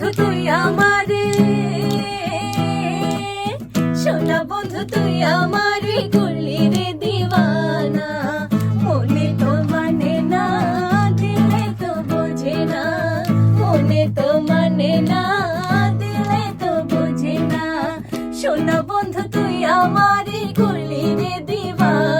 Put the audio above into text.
বন্ধু তুই আমারে, সোনা বন্ধু তুই আমারে করলি রে দিওয়ানা। মনে তো মানে না, দিলে তো বোঝে না, মনে তো মানে না, দিলে তো বোঝে না। সোনা বন্ধু তুই আমারে করলি রে দিওয়ানা।